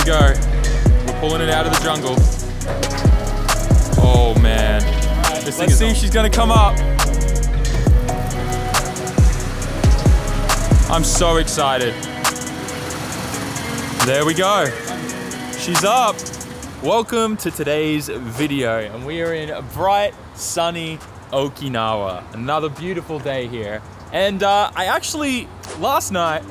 we go. We're pulling it out of the jungle. Oh man. Let's see if she's gonna come up. I'm so excited. There we go. She's up. Welcome to today's video, and we are in bright, sunny Okinawa. Another beautiful day here. And I actually, last night,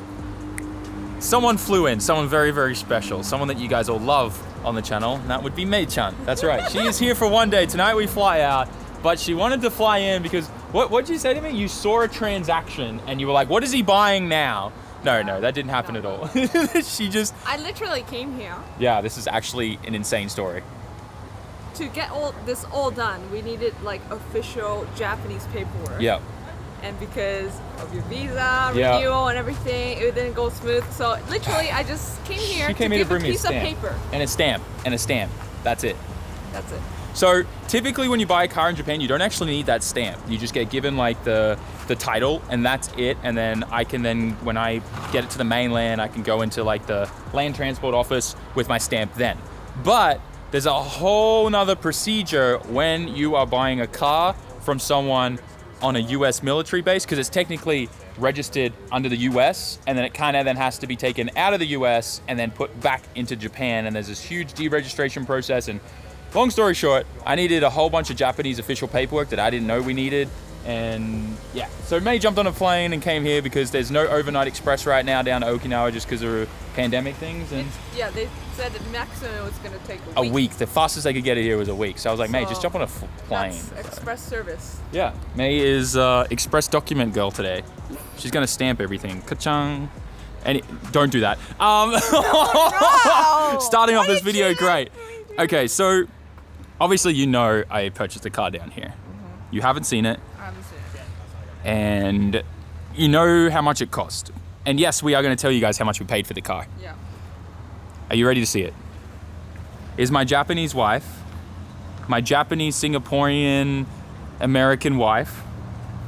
someone flew in, someone very, very special, someone that you guys all love on the channel, and that would be Mei-chan. That's right. She is here for one day. Tonight we fly out, but she wanted to fly in because, what did you say to me? You saw a transaction and you were like, what is he buying now? No, that didn't happen at all. I literally came here. Yeah, this is actually an insane story. To get all this done, we needed like official Japanese paperwork. Yeah. And because of your visa renewal and everything, it didn't go smooth. So literally, I just came here to give a piece of paper. And a stamp. That's it. That's it. So typically when you buy a car in Japan, you don't actually need that stamp. You just get given like the title and that's it. And then when I get it to the mainland, I can go into like the land transport office with my stamp then. But there's a whole nother procedure when you are buying a car from someone on a US military base, because it's technically registered under the US, and then it kind of then has to be taken out of the US and then put back into Japan, and there's this huge deregistration process. And long story short, I needed a whole bunch of Japanese official paperwork that I didn't know we needed. And yeah, so May jumped on a plane and came here because there's no overnight express right now down to Okinawa just because of pandemic things. And yeah, they said that maximum it was going to take a week. The fastest they could get it here was a week. So I was like, May, just jump on a plane. That's express service. Yeah, May is express document girl today. She's going to stamp everything. Ka-chang. Don't do that. No. Starting off this video, great. Okay, so obviously you know I purchased a car down here. You haven't seen it. I haven't seen it yet. And you know how much it cost. And yes, we are going to tell you guys how much we paid for the car. Yeah. Are you ready to see it? Is my Japanese wife, my Japanese Singaporean American wife,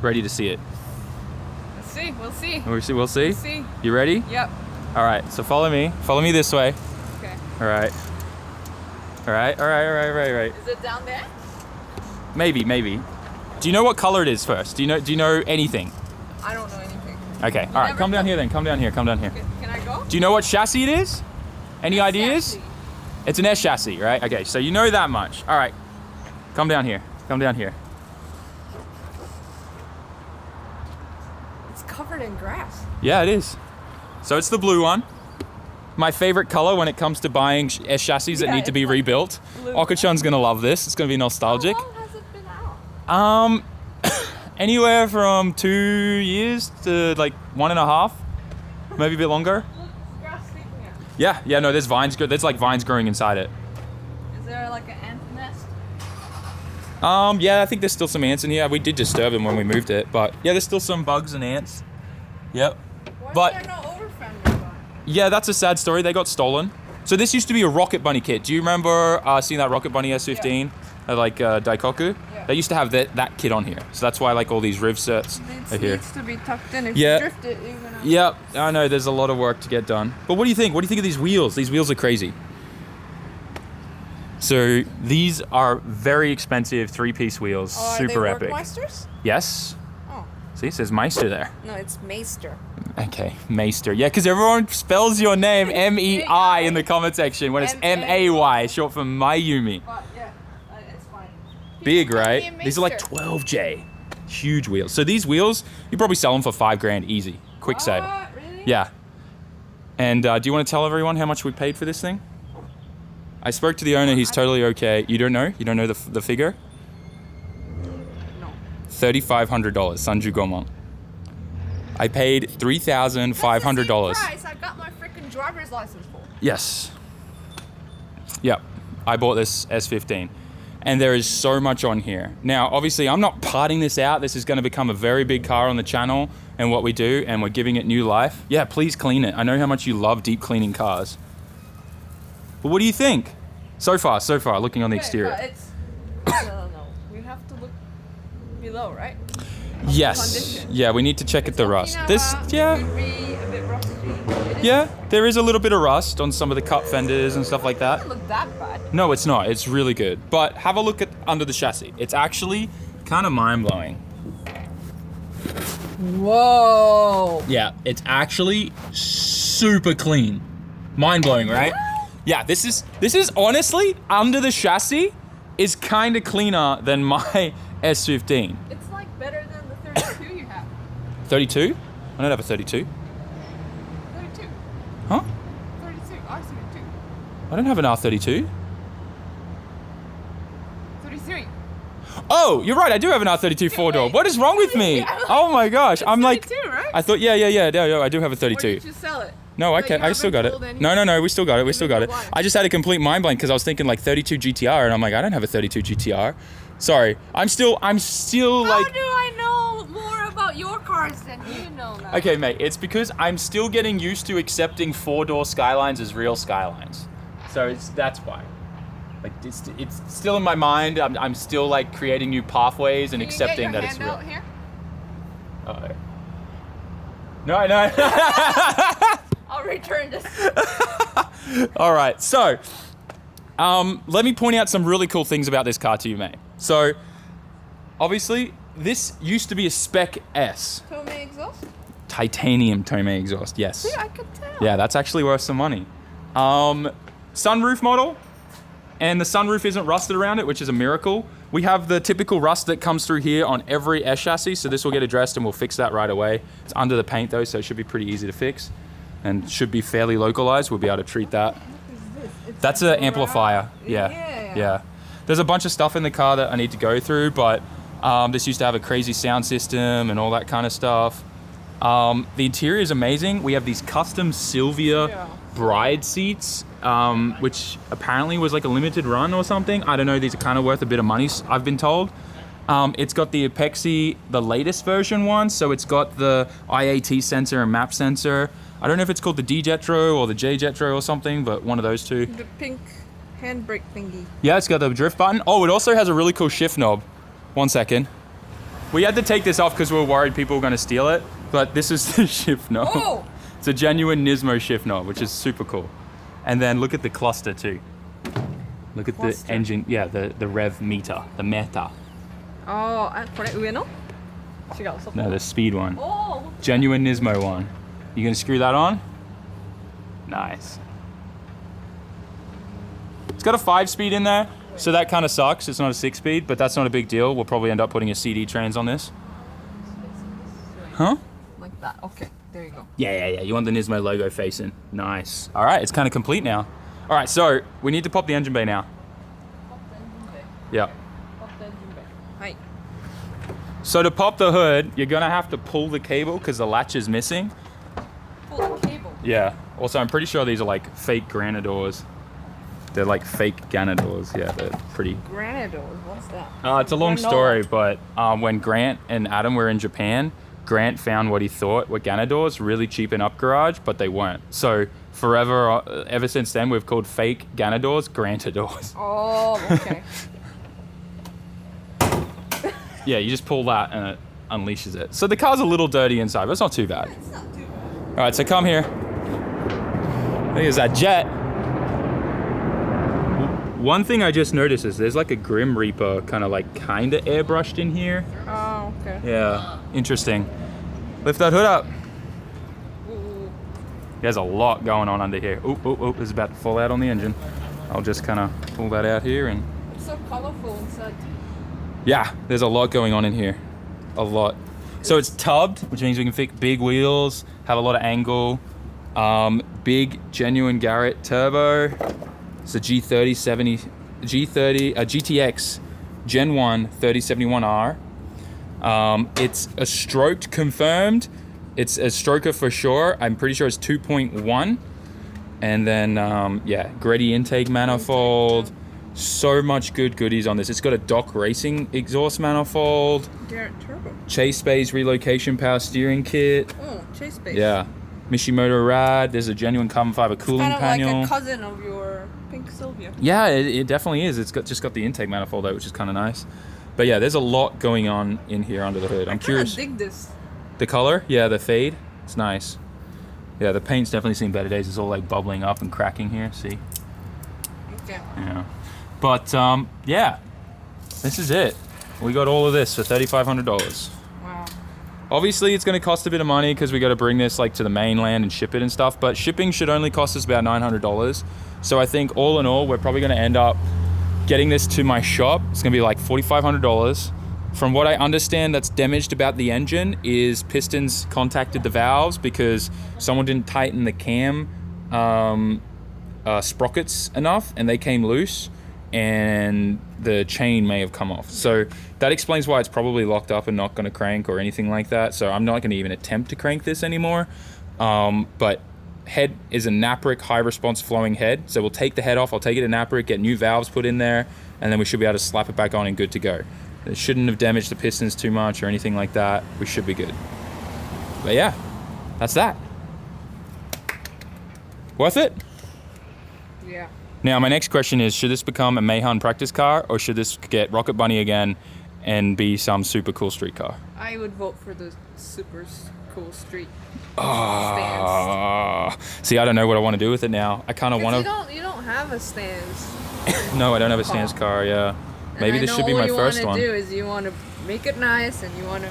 ready to see it? Let's see. We'll see. We'll see. We'll see. You ready? Yep. All right. So follow me. Follow me this way. Okay. All right. Is it down there? Maybe. Do you know what color it is first? Do you know anything? I don't know anything. Okay. All right. Come down here then. Come down here. Okay, can I go? Do you know what chassis it is? Any ideas? Chassis. It's an S chassis, right? Okay. So you know that much. All right. Come down here. It's covered in grass. Yeah, it is. So it's the blue one. My favorite color when it comes to buying S chassis that need to be rebuilt. Okachan's gonna love this. It's gonna be nostalgic. How long has it been out? Anywhere from 2 years to like 1.5, maybe a bit longer. Look, grass sleeping here. Yeah. No, there's vines. There's like vines growing inside it. Is there like an ant nest? Yeah, I think there's still some ants in here. We did disturb them when we moved it, but yeah, there's still some bugs and ants. Yep. Why is there no over-friendly one? Yeah, that's a sad story. They got stolen. So this used to be a Rocket Bunny kit. Do you remember seeing that Rocket Bunny S15? Yeah. Like Daikoku? Yeah. They used to have that kit on here. So that's why like all these riv certs are here. It needs to be tucked in. If Yeah. you drift it, you're gonna... Yep, I know there's a lot of work to get done. But what do you think? What do you think of these wheels? These wheels are crazy. So these are very expensive 3-piece wheels. Super epic. Are they Workmeisters? Yes. Oh. See, it says Meister there. No, it's Meister. Okay, Meister. Yeah, because everyone spells your name M-E-I in the comment section when it's M-A-Y, short for Mayumi. But yeah, it's fine. Big, right? These are like 12J. Huge wheels. So these wheels, you probably sell them for $5,000 easy. Quick sale. Really? Yeah. And do you want to tell everyone how much we paid for this thing? I spoke to the owner. He's totally okay. You don't know? You don't know the figure? No. $3,500. Sanju Gomon. I paid $3,500. That's the same price I got my freaking driver's license for. Yes. Yep. I bought this S15. And there is so much on here. Now, obviously, I'm not parting this out. This is going to become a very big car on the channel and what we do, and we're giving it new life. Yeah, please clean it. I know how much you love deep cleaning cars. But what do you think? So far, looking on the exterior. But it's... no. We have to look below, right? Yes. condition. Yeah, we need to check at the rust. This, Could yeah. be a bit rusty. Yeah, there is a little bit of rust on some of the cup fenders and stuff like It that. doesn't look that bad. No, it's not. It's really good. But have a look at under the chassis. It's actually kind of mind-blowing. Whoa. Yeah, it's actually super clean. Mind-blowing, right? Yeah, this is honestly, under the chassis, is kind of cleaner than my S15. It's like better than the 32 you have. 32? I don't have a 32. 32. Huh? 32. R32. I don't have an R32. 33. Oh, you're right. I do have an R32 four-door. What is wrong with me? Oh my gosh. I'm like, 32, right? I thought, yeah, I do have a Or 32. did you sell it? No, Like, okay, you I still got it. haven't told anyone? No, we still got it. We still got it. Why? I just had a complete mind blank because I was thinking like 32 GTR, and I'm like, I don't have a 32 GTR. Sorry, I'm still How like. do I know more about your cars than you know now? Okay, mate, it's because I'm still getting used to accepting four-door Skylines as real Skylines. So that's why. Like it's still in my mind. I'm still like creating new pathways and Can accepting you get that your it's hand real. out here? Uh-oh. No. I'll return this. All right, so let me point out some really cool things about this car to you, mate. So, obviously, this used to be a Spec S. Tomei exhaust? Titanium Tomei exhaust, yes. See, I could tell. Yeah, that's actually worth some money. Sunroof model, and the sunroof isn't rusted around it, which is a miracle. We have the typical rust that comes through here on every S chassis, so this will get addressed and we'll fix that right away. It's under the paint though, so it should be pretty easy to fix and should be fairly localized. We'll be able to treat that. That's an amplifier. Yeah. There's a bunch of stuff in the car that I need to go through, but this used to have a crazy sound system and all that kind of stuff. The interior is amazing. We have these custom Silvia bride seats, which apparently was like a limited run or something. I don't know. These are kind of worth a bit of money, I've been told. It's got the Apexi, the latest version one, so it's got the IAT sensor and map sensor. I don't know if it's called the D-Jetro or the J-Jetro or something, but one of those two. The pink handbrake thingy. Yeah, it's got the drift button. Oh, it also has a really cool shift knob. 1 second. We had to take this off because we were worried people were going to steal it, but this is the shift knob. Oh! It's a genuine Nismo shift knob, which is super cool. And then look at the cluster too. Look at the engine, yeah, the rev meter, the meter. Oh, これ上の? 違う、そこ. No, the speed one. Oh! Genuine Nismo one. You gonna screw that on? Nice. It's got a 5-speed in there, so that kind of sucks. It's not a 6-speed, but that's not a big deal. We'll probably end up putting a CD trains on this. Huh? Like that. Okay, there you go. Yeah. You want the Nismo logo facing. Nice. All right, it's kind of complete now. All right, so we need to pop the engine bay now. Yeah. Hi. So to pop the hood, you're gonna have to pull the cable because the latch is missing. Pull the cable. Yeah. Also, I'm pretty sure these are like fake granadors. They're like fake ganadors. Yeah, they're pretty. Granadors, what's that? It's a long story, but when Grant and Adam were in Japan, Grant found what he thought were ganadors really cheap in Up Garage, but they weren't. So ever since then, we've called fake ganadors Grantadors. Oh, okay. Yeah, you just pull that and it unleashes it. So the car's a little dirty inside, but it's not too bad. It's not too bad. All right, so come here. There's that jet. One thing I just noticed is there's like a Grim Reaper kind of airbrushed in here. Oh, okay. Yeah, interesting. Lift that hood up. Ooh. There's a lot going on under here. Oh, it's about to fall out on the engine. I'll just kind of pull that out here and... It's so colorful inside. Yeah, there's a lot going on in here. A lot. So it's tubbed, which means we can fit big wheels, have a lot of angle. Big, genuine Garrett turbo. It's a GTX Gen 1 3071R. It's a stroked confirmed. It's a stroker for sure. I'm pretty sure it's 2.1. And then, Greddy intake manifold. So much good goodies on this. It's got a Doc Racing exhaust manifold. Garrett turbo. Chase Bay's relocation power steering kit. Oh, Chase Bay. Yeah. Mishimoto rad. There's a genuine carbon fiber cooling Kind of panel. like a cousin of your pink Silvia. Yeah, it definitely is. It's just got the intake manifold out, which is kind of nice. But yeah, there's a lot going on in here under the hood. I'm curious. I dig this. The color? Yeah, the fade. It's nice. Yeah, the paint's definitely seen better days. It's all like bubbling up and cracking here. See? Okay. Yeah. But yeah, this is it. We got all of this for $3,500. Wow. Obviously, it's going to cost a bit of money because we got to bring this like to the mainland and ship it and stuff. But shipping should only cost us about $900. So I think all in all, we're probably going to end up getting this to my shop. It's going to be like $4,500. From what I understand, that's damaged about the engine is pistons contacted the valves because someone didn't tighten the cam sprockets enough and they came loose and the chain may have come off. So that explains why it's probably locked up and not going to crank or anything like that. So I'm not going to even attempt to crank this anymore. But head is a Napric high response flowing head. So we'll take the head off. I'll take it to Napric, get new valves put in there, and then we should be able to slap it back on and good to go. It shouldn't have damaged the pistons too much or anything like that. We should be good. But yeah, that's that. Worth it? Yeah. Now, my next question is, should this become a Mayhan practice car or should this get Rocket Bunny again and be some super cool street car? I would vote for the super cool street stands. See, I don't know what I want to do with it now. I kind of want to... You don't have a stands. No, I don't have a stands car, yeah. Maybe this should be my first one. All you want to do is you want to make it nice and you want to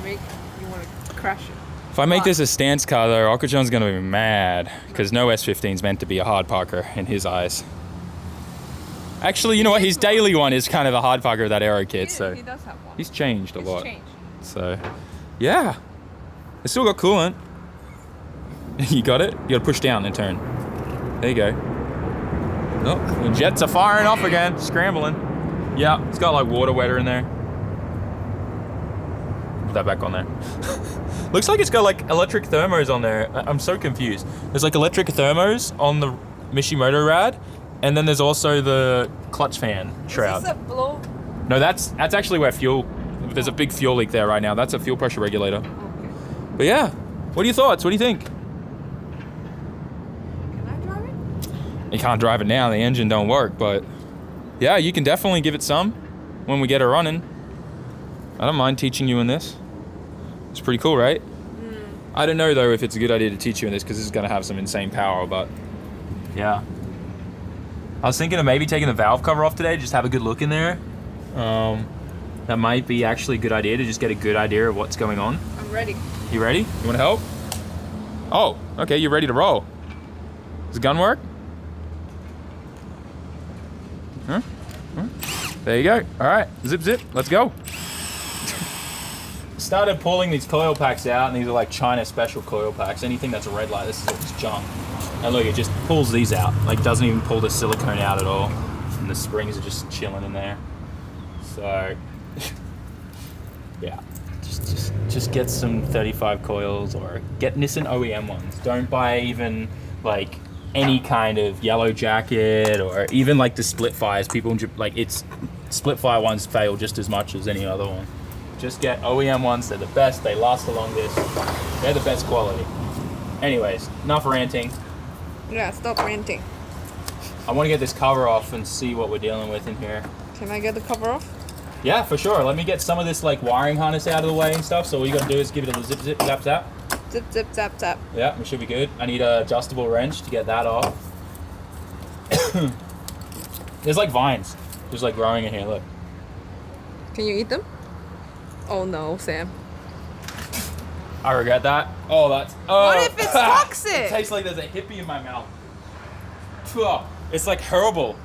crash it. If I make this a stance car though, Okajon's going to be mad because no S15 is meant to be a hard parker in his eyes. Actually, you know what? His daily one is kind of a hard parker of that Aero kit, so he does have one. He's changed a lot. Changed. So, yeah. It's still got coolant. You got it? You got to push down and turn. There you go. Oh, the jets are firing off again, scrambling. Yeah, it's got like water wetter in there. Put that back on there. Looks like it's got like electric thermos on there. I'm so confused. There's like electric thermos on the Mishimoto rad, and then there's also the clutch fan shroud. Is this a blow? No, that's actually where fuel. There's a big fuel leak there right now. That's a fuel pressure regulator. Okay. But yeah, what are your thoughts? What do you think? Can I drive it? You can't drive it now. The engine don't work, but yeah, you can definitely give it some when we get her running. I don't mind teaching you in this. It's pretty cool, right? I don't know though if it's a good idea to teach you in this because this is going to have some insane power, but yeah. I was thinking of maybe taking the valve cover off today, just have a good look in there. That might be actually a good idea to just get a good idea of what's going on. I'm ready. You ready? You want to help? Oh, okay, you're ready to roll. Does the gun work? Huh? There you go. All right, zip, zip, let's go. Started pulling these coil packs out, and these are like China special coil packs. Anything that's a red light, this is all just junk. And look, it just pulls these out. Like, doesn't even pull the silicone out at all. And the springs are just chilling in there. So, yeah, just get some 35 coils or get Nissan OEM ones. Don't buy even like any kind of yellow jacket or even like the split fires. People like it's split fire ones fail just as much as any other one. Just get OEM ones. They're the best. They last the longest. They're the best quality. Anyways, enough ranting. Yeah, stop ranting. I want to get this cover off and see what we're dealing with in here. Can I get the cover off? Yeah, for sure. Let me get some of this like wiring harness out of the way and stuff. So all you got to do is give it a zip, zip, zap, zap. Zip, zip, zap, zap. Yeah, we should be good. I need an adjustable wrench to get that off. There's like vines just like growing in here, look. Can you eat them? Oh no, Sam. I regret that. Oh, that's... Oh. What if it's toxic? It tastes like there's a hippie in my mouth. It's like herbal.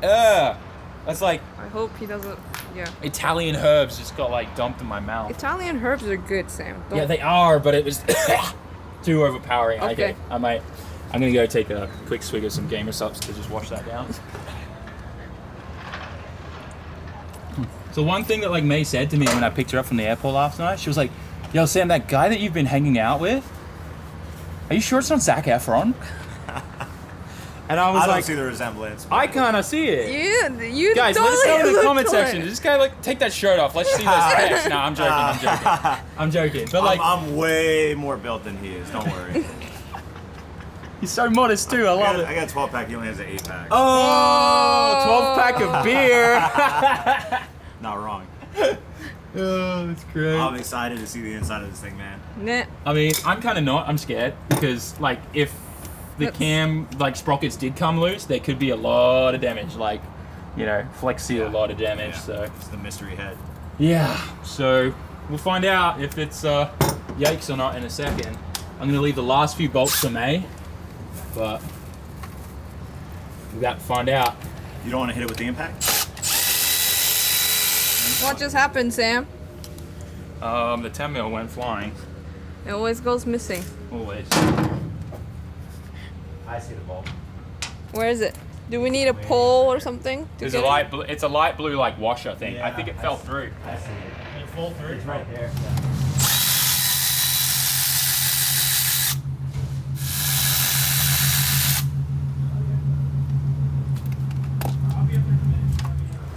That's like... I hope he doesn't... Yeah. Italian herbs just got like dumped in my mouth. Italian herbs are good, Sam. Yeah, they are, but it was too overpowering. Okay. I'm gonna go take a quick swig of some Gamer Subs to just wash that down. So one thing that like May said to me when I picked her up from the airport last night, she was like, "Yo, Sam, that guy that you've been hanging out with, are you sure it's not Zac Efron?" And I was I like, don't see the resemblance. I kind of see it. You Guys, totally let us know in the look comment like section. Just kind of like take that shirt off. Let's see those pecs. No, I'm joking. I'm joking. But like, I'm way more built than he is. Don't worry. he's so modest too. I love it. I got a 12-pack. He only has an 8-pack. Oh, 12-pack of beer. Not wrong. Oh, that's great. I'm excited to see the inside of this thing, man. Nah. I mean, I'm kind of not. I'm scared because, like, if the cam, like, sprockets did come loose, there could be a lot of damage. Like, you know, flex seal a lot of damage. Yeah. So It's the mystery head. yeah. So we'll find out if it's yikes or not in a second. I'm gonna leave the last few bolts for May, but we got to find out. You don't want to hit it with the impact? What just happened, Sam? The 10 mil went flying. It always goes missing. Always. I see the bolt. Where is it? Do we need a pole or something? There's a light. It's a light blue like washer thing. I think it fell through. I see it. It fell through. It's right there.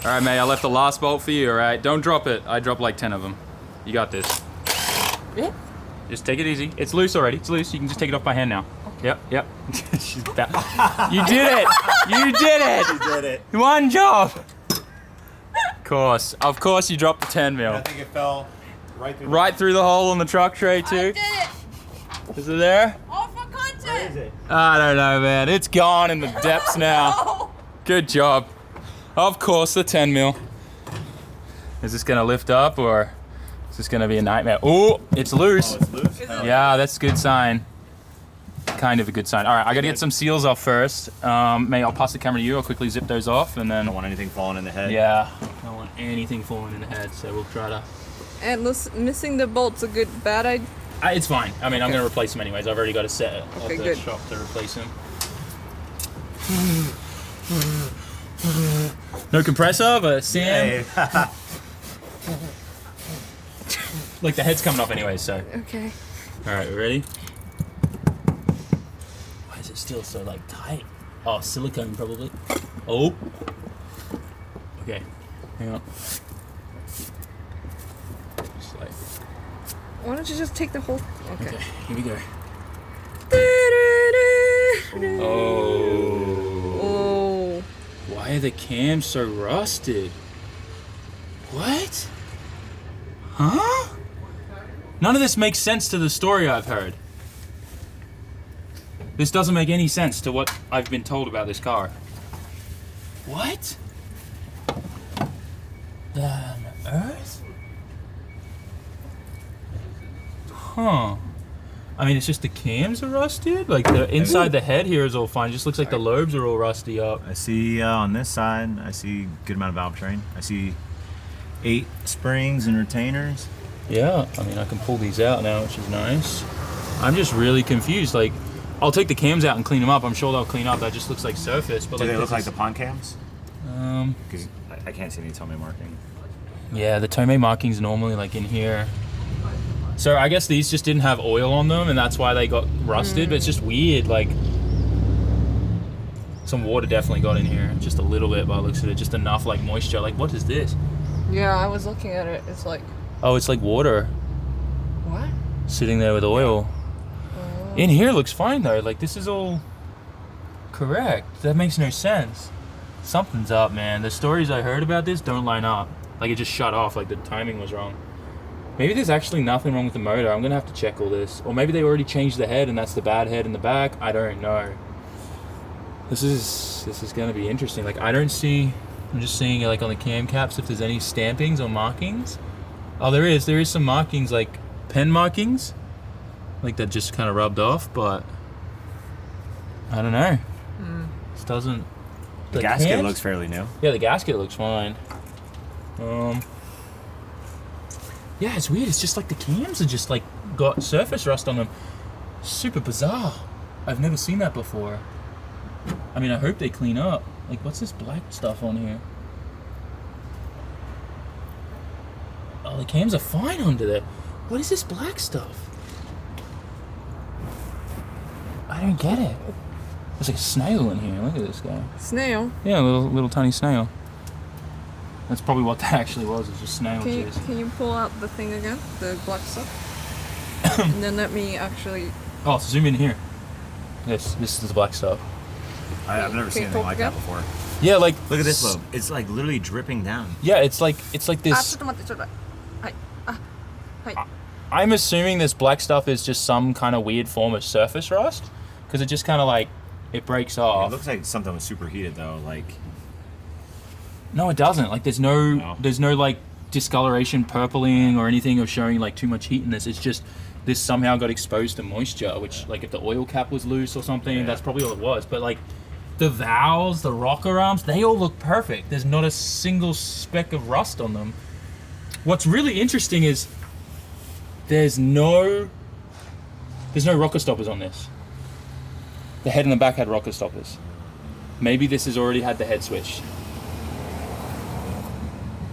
All right, May. I left the last bolt for you. All right, don't drop it. I dropped like 10 of them. You got this. Yeah. Just take it easy. It's loose already. It's loose. You can just take it off by hand now. Yep. She's back. You did it. You did it. You did it. One job. Of course, you dropped the 10 mil. I think it fell Right through the hole on the truck tray I too. did it. Is it there? All for content. Where is it? I don't know, man. It's gone in the depths now. Oh. Good job. Of course, the 10 mil. Is this gonna lift up or is this gonna be a nightmare? Oh, it's loose. Oh, it's loose? Is it? Yeah, that's a good sign. Kind of a good sign. All right, I gotta get some seals off first. May I'll pass the camera to you. I'll quickly zip those off and I then. don't want anything falling in the head. Yeah, I don't want anything falling in the head, so we'll try to. And missing the bolt's a bad idea. It's fine. I mean, I'm gonna replace them anyways. I've already got a set at Okay, the good. shop to replace them. No compressor, but Sam. Hey. Like the head's coming off anyway, so. Okay. All right, we ready? Why is it still so like tight? Oh, silicone probably. Oh. Okay. Hang on. Just like. Why don't you just take the whole? Okay. Okay. Here we go. Oh. Oh. Why are the cams so rusted? What? Huh? None of this makes sense to the story I've heard. This doesn't make any sense to what I've been told about this car. What? The earth? Huh. I mean, it's just the cams are rusted? Like, the inside the head here is all fine. It just looks like the lobes are all rusty up. I see on this side, I see a good amount of valve train. I see 8 springs and retainers. Yeah, I mean, I can pull these out now, which is nice. I'm just really confused. Like, I'll take the cams out and clean them up. I'm sure they'll clean up. That just looks like surface. But Do like, they look this like is- the pond cams? Um, Because I can't see any Tomei marking. yeah, the Tomei markings normally like in here. So I guess these just didn't have oil on them, and that's why they got rusted. But it's just weird. Like, some water definitely got in here, just a little bit by the looks of it. Just enough like moisture. Like, what is this? Yeah, I was looking at it. It's like, Oh, it's like water what? sitting there with oil. In here looks fine though. Like, this is all correct. That makes no sense. Something's up, man. The stories I heard about this don't line up. Like, it just shut off. Like, the timing was wrong. Maybe there's actually nothing wrong with the motor. I'm gonna have to check all this. Or maybe they already changed the head and that's the bad head in the back. I don't know. This is gonna be interesting. Like, I don't see. I'm just seeing like on the cam caps if there's any stampings or markings. Oh, there is. There is some markings, like pen markings, like that just kind of rubbed off. But I don't know. This doesn't. The gasket cams? looks fairly new. Yeah, the gasket looks fine. Yeah, it's weird. It's just like the cams are just like got surface rust on them. Super bizarre. I've never seen that before. I mean, I hope they clean up. Like, what's this black stuff on here? Oh, the cams are fine under there. What is this black stuff? I don't get it. There's like a snail in here. Look at this guy. Snail. Yeah, a little tiny snail. That's probably what that actually was. It's just snail cheese. Can you pull out the thing again? The black stuff? And then let me actually... Oh, so zoom in here. This is the black stuff. I've never seen anything like that before. Yeah, like Look at this lobe. It's like literally dripping down. Yeah, it's like Ah, this. ちょっと待って、ちょっと待って。はい。I'm assuming this black stuff is just some kind of weird form of surface rust, because it just kind of like, it breaks off. It looks like something was superheated though, like. No, it doesn't. Like there's no like discoloration, purpling or anything or showing like too much heat in this. It's just this somehow got exposed to moisture, which like if the oil cap was loose or something, that's probably all it was. But like the valves, the rocker arms, they all look perfect. There's not a single speck of rust on them. What's really interesting is there's no rocker stoppers on this. The head and the back had rocker stoppers. Maybe this has already had the head switched.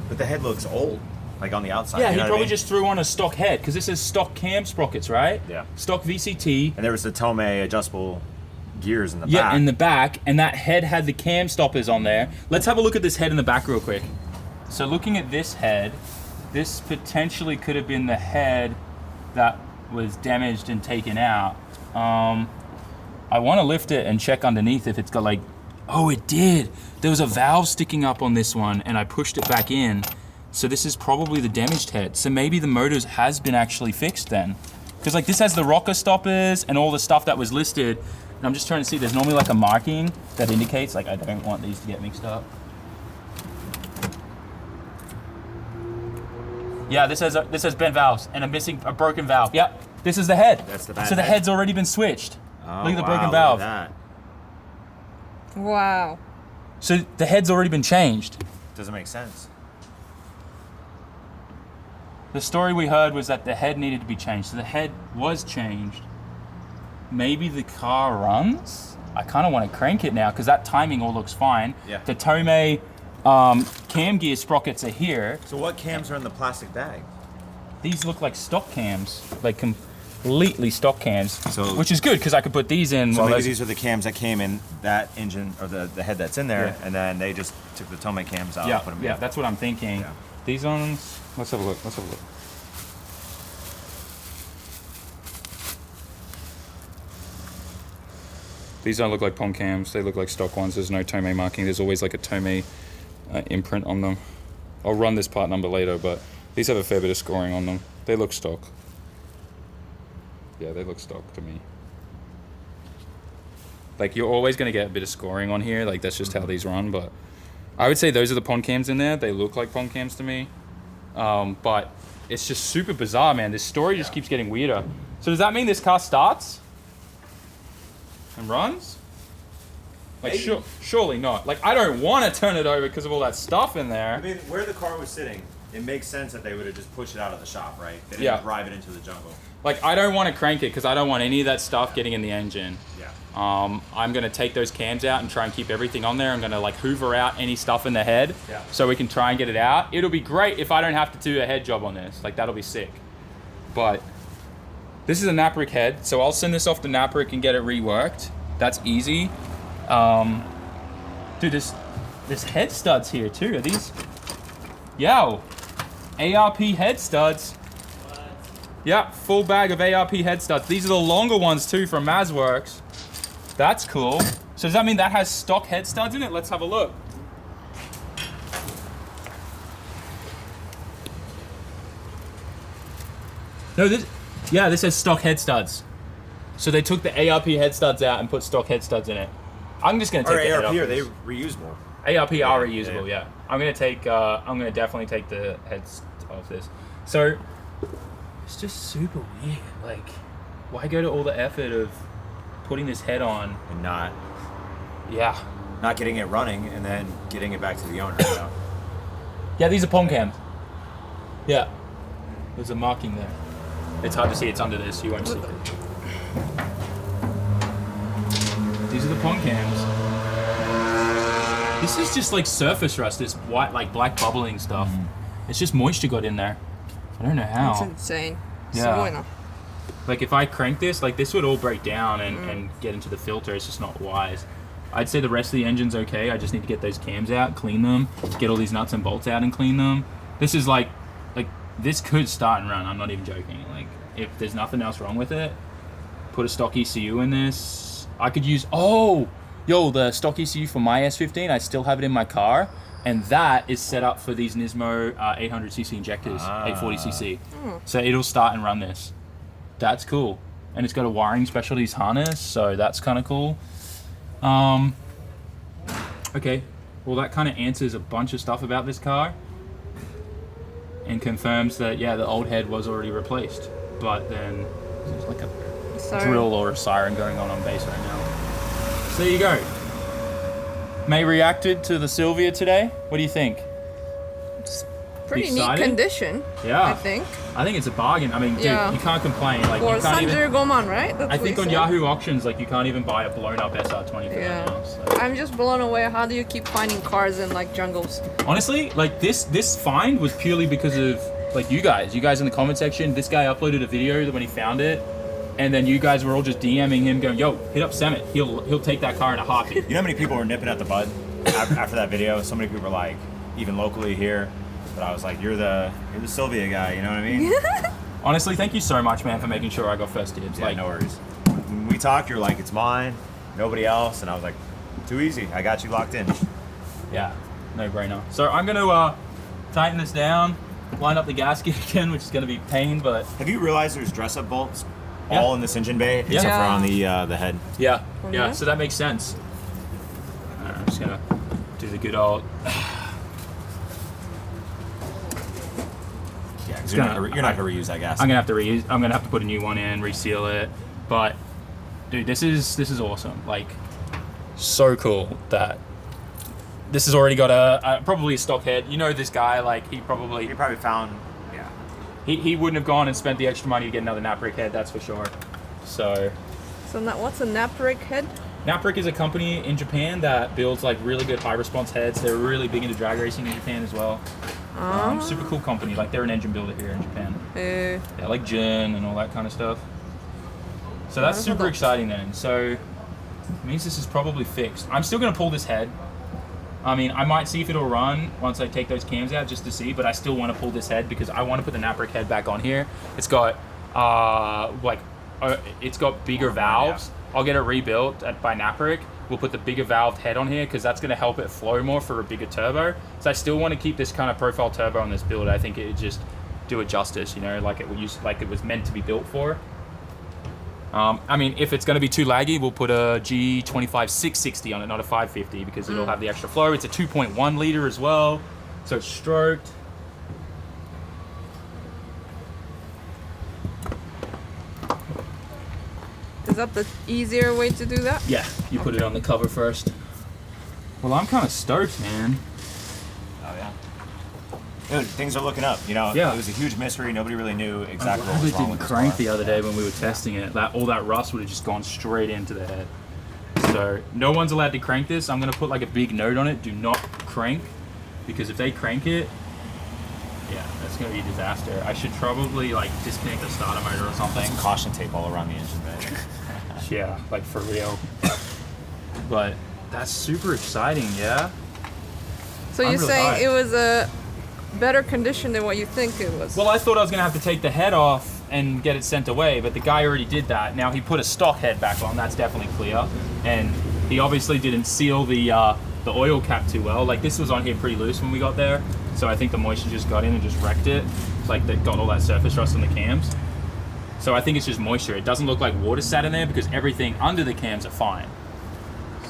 But the head looks old, like on the outside. Yeah, you he know probably just threw on a stock head, because this is stock cam sprockets, right? Yeah. Stock VCT. And there was the Tomei adjustable gears in the back. Yeah, in the back, and that head had the cam stoppers on there. Let's have a look at this head in the back real quick. So looking at this head, this potentially could have been the head that was damaged and taken out. I want to lift it and check underneath if it's got like, oh, it did. There was a valve sticking up on this one and I pushed it back in. So this is probably the damaged head. So maybe the motors has been actually fixed then. Because like this has the rocker stoppers and all the stuff that was listed. And I'm just trying to see, there's normally like a marking that indicates like I don't want these to get mixed up. Yeah, this has bent valves and a broken valve. Yep, this is the head. That's the bad So the head. head's already been switched. Oh, look at the wow, broken look valve. at that. Wow. So the head's already been changed. Doesn't make sense. The story we heard was that the head needed to be changed. So the head was changed. Maybe the car runs? I kind of want to crank it now because that timing all looks fine. Yeah. The Tomei cam gear sprockets are here. So what cams are in the plastic bag? These look like stock cams, like completely stock cams, So- which is good because I could put these in. So while maybe those- these are the cams that came in that engine, or the head that's in there, and then they just took the Tomei cams out Yeah, and put them yeah, in. that's what I'm thinking. Yeah. These ones, let's have a look. These don't look like pom cams. They look like stock ones. There's no Tomei marking. There's always like a Tomei imprint on them. I'll run this part number later, but these have a fair bit of scoring on them. They look stock. Yeah, they look stock to me. Like you're always going to get a bit of scoring on here. Like that's just how these run. But I would say those are the pom cams in there. They look like pom cams to me. But it's just super bizarre, man. This story just keeps getting weirder. So does that mean this car starts and runs? Like surely not. Like I don't want to turn it over because of all that stuff in there. I mean, where the car was sitting, it makes sense that they would have just pushed it out of the shop, right? They didn't drive it into the jungle. Like I don't want to crank it because I don't want any of that stuff getting in the engine. Yeah. I'm gonna take those cams out and try and keep everything on there. I'm gonna like hoover out any stuff in the head, so we can try and get it out. It'll be great if I don't have to do a head job on this. Like that'll be sick. But this is a Naprick head, so I'll send this off to Naprick and get it reworked. That's easy. Dude, there's head studs here too. Are these? Yo, ARP head studs. Yeah, full bag of ARP head studs. These are the longer ones too from Mazworks. That's cool. So does that mean that has stock head studs in it? Let's have a look. No, this has stock head studs. So they took the ARP head studs out and put stock head studs in it. I'm just gonna take the head off are they this. reusable? ARP are reusable, yeah. I'm gonna definitely take the heads off this. So it's just super weird. Like, why go to all the effort of putting this head on And not getting it running and then getting it back to the owner. You know? Yeah, these are pom cams. Yeah, there's a marking there. It's hard to see. It's under this. You won't see it. These are the pom cams. This is just like surface rust. This white, like black bubbling stuff. It's just moisture got in there. I don't know how. That's insane. Yeah. Like if I crank this, like this would all break down and get into the filter. It's just not wise. I'd say the rest of the engine's okay. I just need to get those cams out, clean them, get all these nuts and bolts out and clean them. This is like this could start and run. I'm not even joking. Like if there's nothing else wrong with it, put a stock ECU in this. I could use, the stock ECU for my S15. I still have it in my car. and that is set up for these Nismo 800cc injectors, 840cc. So it'll start and run this. That's cool. And it's got a wiring specialties harness, so that's kind of cool. Okay, well that kind of answers a bunch of stuff about this car and confirms that, yeah, the old head was already replaced. But then there's like a drill or a siren going on base right now. So there you go. May reacted to the Silvia today. What do you think? It's pretty neat condition. Yeah, I think it's a bargain. I mean, dude, you can't complain. Like, for you can't even. Goman, right? That's I think on Yahoo auctions, like, you can't even buy a blown up SR20 for that now. So. I'm just blown away. How do you keep finding cars in like jungles? Honestly, like this find was purely because of like you guys in the comment section. This guy uploaded a video when he found it. And then you guys were all just DMing him, going, "Yo, hit up SAMMIT. He'll take that car in a heartbeat." You know how many people were nipping at the bud after that video? So many people were like, even locally here. But I was like, "You're the Silvia guy." You know what I mean? Honestly, thank you so much, man, for making sure I got first dibs. Yeah, no worries. When we talked, you're like, "It's mine, nobody else," and I was like, "Too easy. I got you locked in." Yeah, no brainer. So I'm gonna tighten this down, line up the gasket again, which is gonna be pain. But have you realized there's dress-up bolts? All in this engine bay, except for on the head. Yeah, yeah. So that makes sense. I'm just gonna do the good old. Yeah, because you're not gonna reuse that gas. I'm gonna have to put a new one in, reseal it. But dude, this is awesome. Like, so cool that this has already got a probably a stock head. You know, this guy, like he probably found. He wouldn't have gone and spent the extra money to get another Naprick head, that's for sure. So what's a Naprick head? Naprick is a company in Japan that builds like really good high response heads. They're really big into drag racing in Japan as well. Super cool company. Like they're an engine builder here in Japan. Yeah, like Jin and all that kind of stuff. So that's super exciting then. So it means this is probably fixed. I'm still gonna pull this head. I mean, I might see if it'll run once I take those cams out just to see, but I still want to pull this head because I want to put the Naprick head back on here. It's got it's got bigger valves. I'll get it rebuilt by Naprick. We'll put the bigger valved head on here because that's going to help it flow more for a bigger turbo. So I still want to keep this kind of profile turbo on this build. I think it would just do it justice, you know, like it was meant to be built for. I mean, if it's going to be too laggy, we'll put a G25 660 on it, not a 550, because it'll have the extra flow. It's a 2.1 liter as well, so it's stroked. Is that the easier way to do that? Yeah, you put it on the cover first. Well, I'm kind of stoked, man. Oh, yeah. Dude, things are looking up. You know, it was a huge mystery. Nobody really knew exactly what was wrong with this car. It didn't crank the other day when we were testing it. All that rust would have just gone straight into the head. So no one's allowed to crank this. I'm going to put like a big note on it. Do not crank, because if they crank it, yeah, that's going to be a disaster. I should probably like disconnect the starter motor or something. Some caution tape all around the engine bay. Yeah, like for real. But that's super exciting, yeah? So you're saying it was a better condition than what you think it was? Well, I thought I was going to have to take the head off and get it sent away, but the guy already did that. Now he put a stock head back on, that's definitely clear. And he obviously didn't seal the oil cap too well. Like this was on here pretty loose when we got there, so I think the moisture just got in and just wrecked it. Like they got all that surface rust on the cams. So I think it's just moisture. It doesn't look like water sat in there because everything under the cams are fine.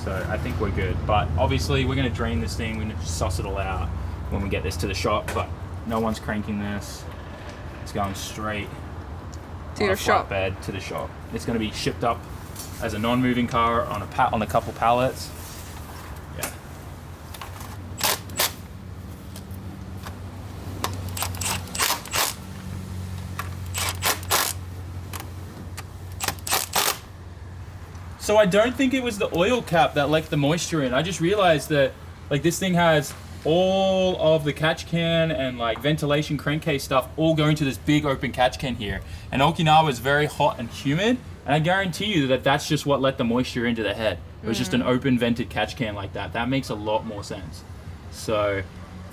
So I think we're good. But obviously we're going to drain this thing. We're going to suss it all out when we get this to the shop. But no one's cranking this. It's going straight to your shop. Flatbed to the shop. It's going to be shipped up as a non-moving car on a couple pallets. Yeah. So I don't think it was the oil cap that let the moisture in. I just realized that like this thing has all of the catch can and like ventilation crankcase stuff all going to this big open catch can here. And Okinawa is very hot and humid, and I guarantee you that that's just what let the moisture into the head. It was just an open vented catch can like that. That makes a lot more sense. So,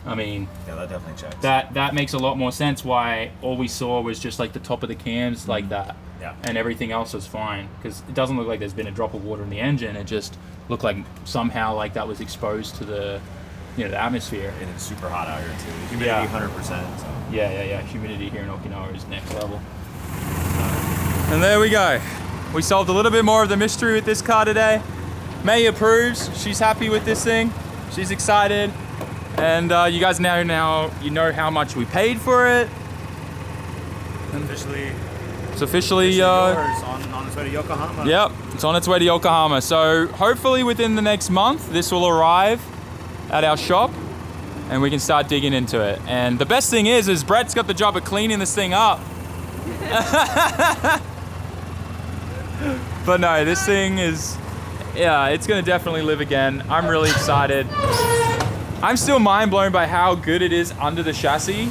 I mean, yeah, that definitely checks. That makes a lot more sense why all we saw was just like the top of the cams like that. Yeah. And everything else was fine, because it doesn't look like there's been a drop of water in the engine. It just looked like somehow like that was exposed to the you know, the atmosphere. And it's super hot out here too. Humidity 100%. So. Yeah. Humidity here in Okinawa is next level. And there we go. We solved a little bit more of the mystery with this car today. May approves. She's happy with this thing. She's excited. And you guys now you know how much we paid for it. It's officially yours on its way to Yokohama. Yep, it's on its way to Yokohama. So hopefully within the next month, this will arrive at our shop and we can start digging into it. And the best thing is Brett's got the job of cleaning this thing up. But no, this thing is, yeah, it's gonna definitely live again. I'm really excited. I'm still mind blown by how good it is under the chassis.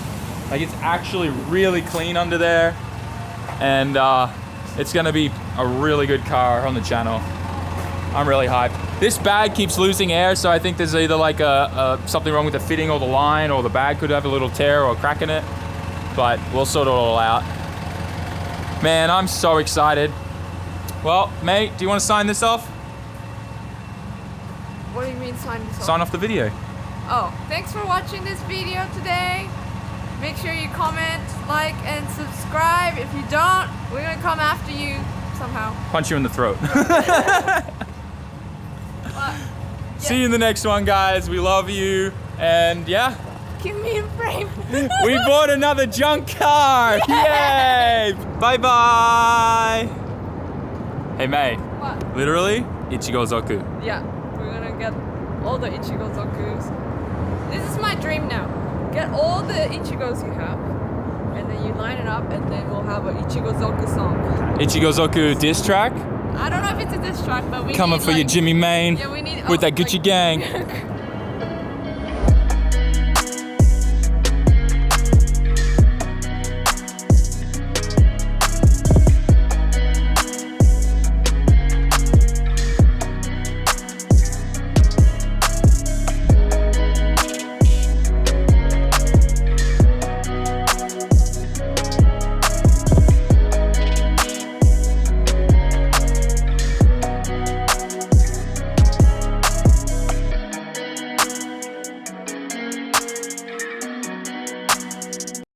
Like, it's actually really clean under there. And it's gonna be a really good car on the channel. I'm really hyped. This bag keeps losing air, so I think there's either like something wrong with the fitting or the line, or the bag could have a little tear or a crack in it. But we'll sort it all out. Man, I'm so excited. Well, mate, do you want to sign this off? What do you mean sign this off? Sign off the video. Oh, thanks for watching this video today. Make sure you comment, like, and subscribe. If you don't, we're gonna come after you somehow. Punch you in the throat. Yeah. See you in the next one, guys. We love you. And yeah. Give me a frame. We bought another junk car. Yay! Bye-bye. Hey, May. What? Literally, Ichigo Zoku. Yeah, we're gonna get all the Ichigo Zokus. This is my dream now. Get all the Ichigos you have, and then you line it up, and then we'll have an Ichigo Zoku song. Ichigo Zoku diss track. I don't know if it's a diss track, but we coming need, for like, your Jimmy Main. Yeah, we need with that Gucci gang.